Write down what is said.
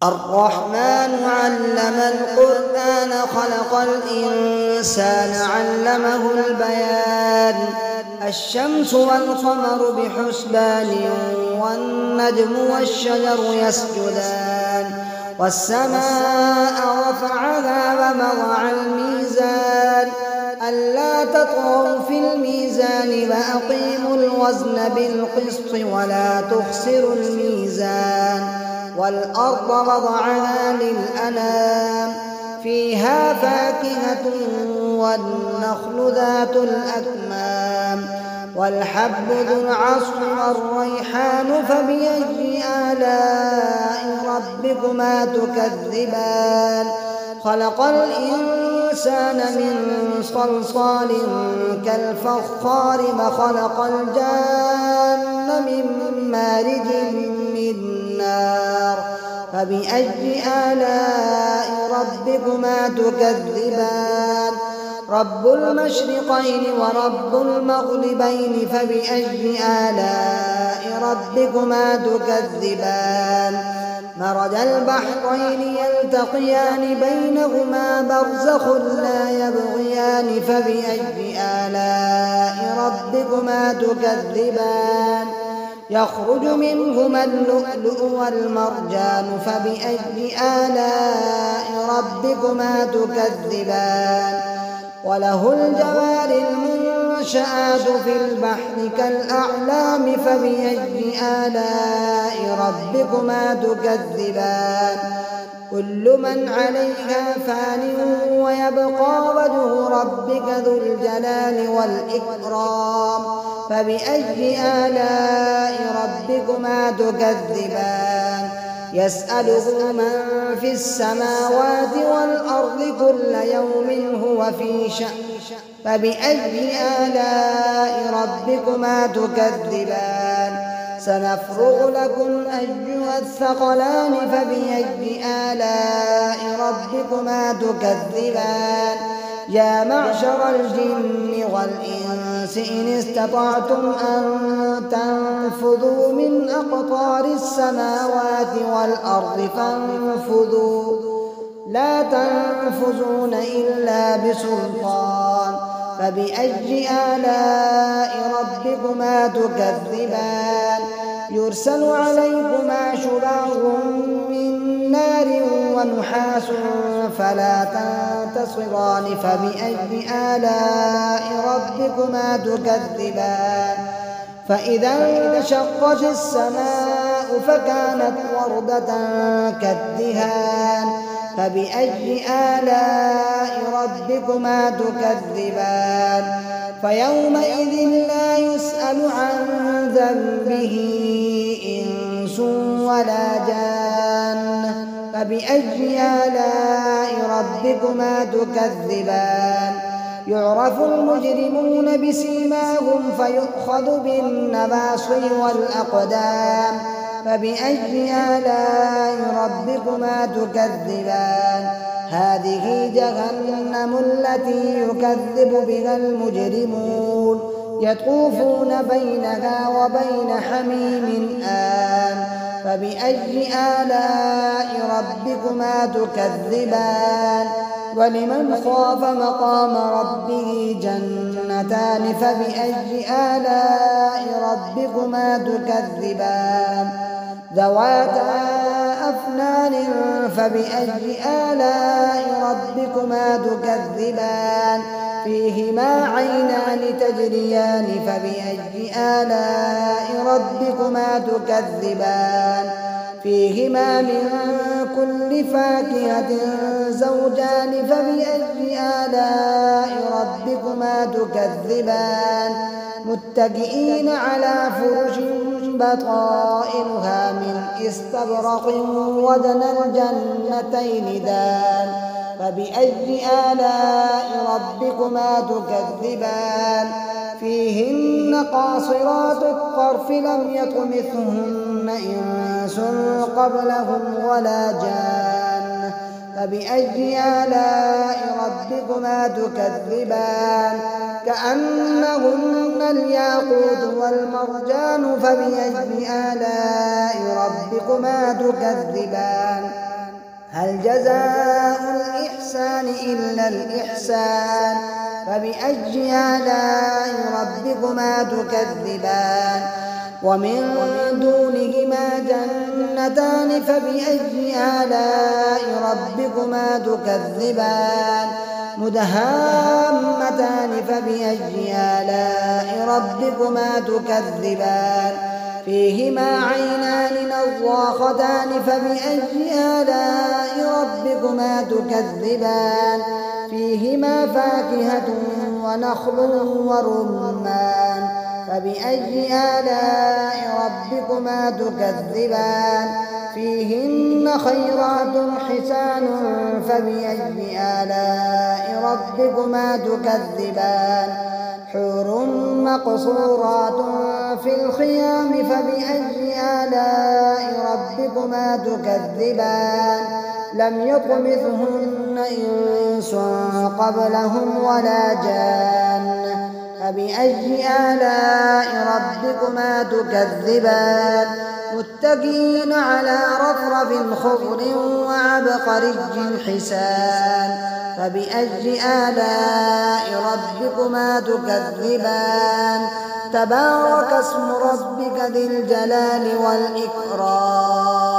الرحمن علم القرآن خلق الإنسان علمه البيان. الشمس والقمر بحسبان والنجم والشجر يسجدان والسماء رفعها ووضع الميزان ألا تطغوا في الميزان وأقيموا الوزن بالقسط ولا تخسروا الميزان والأرض وضعها للأنام فيها فاكهة والنخل ذات الأكمام والحب ذو العصف والريحان فبأي آلاء ربكما تكذبان. خلق الإنسان من صلصال كالفخار وخلق الجان من مارج من نار فبأي آلاء ربكما تكذبان. رب المشرقين ورب المغربين فبأي آلاء ربكما تكذبان. مرج البحرين يلتقيان بينهما برزخ لا يبغيان فبأي آلاء ربكما تكذبان. يخرج منهما اللؤلؤ والمرجان فبأي آلاء ربكما تكذبان. وله الجوار المنشآت في البحر كالأعلام فبأي آلاء ربكما تكذبان. كل من عليها فان ويبقى وجه ربك ذو الجلال والإكرام فبأي آلاء ربكما تكذبان. يسأله من في السماوات والأرض كل يوم هو في شأن فبأي آلاء ربكما تكذبان. سنفرغ لكم أيها الثقلان فبأي آلاء ربكما تكذبان. يا معشر الجن والإنس إن استطعتم أن تنفذوا من أقطار السماوات والأرض فانفذوا لا تنفذون إلا بسلطان فبأي آلاء ربكما تكذبان. يرسل عليكما شواظ من نار ونحاس فلا تنتصران فبأي آلاء ربكما تكذبان. فإذا انشقت السماء فكانت وردة كالدهان فبأي آلاء ربكما تكذبان. فيومئذ لا يسأل عن ذنبه إنس ولا جان فبأي آلاء ربكما تكذبان. يعرف المجرمون بسيماهم فيؤخذ بالنواصي والأقدام فبأي آلاء ربكما تكذبان. هذه جهنم التي يكذب بها المجرمون يطوفون بينها وبين حميم آن فبأي آلاء ربكما تكذبان. ولمن خاف مقام ربه جنتان فبأي آلاء ربكما تكذبان. ذواتا أفنان فبأي آلاء ربكما تكذبان. فيهما عينان تجريان فبأي آلاء ربكما تكذبان. فيهما من كل فاكهة زوجان فبأي آلاء ربكما تكذبان. متكئين على فرش بطائنها من استبرق وجنى الجنتين دان فبأي آلاء ربكما تكذبان. فيهن قاصرات الطرف لم يطمثهن إنس قبلهم ولا جان فبأي آلاء ربكما تكذبان. كأنهن الياقوت والمرجان فبأي آلاء ربكما تكذبان. هل جزاء الإحسان إلا الإحسان فبأي آلاء ربكما تكذبان ومن دونهما جنتان فبأي آلاء ربكما تكذبان مدهامتان فبأي آلاء ربكما تكذبان فيهما عينان نضاختان فبأي آلاء ربكما تكذبان فيهما فاكهة ونخل ورمان فبأي آلاء ربكما تكذبان فيهن خيرات حسان فبأي آلاء ربكما تكذبان حور مقصورات في الخيام فبأي آلاء ربكما تكذبان لم يطمثهن إنس قبلهم ولا جان فبأي آلاء ربكما تكذبان متكئين على رفرف خضر وعبقري حسان فبأي آلاء ربكما تكذبان تبارك اسم ربك ذي الجلال والإكرام.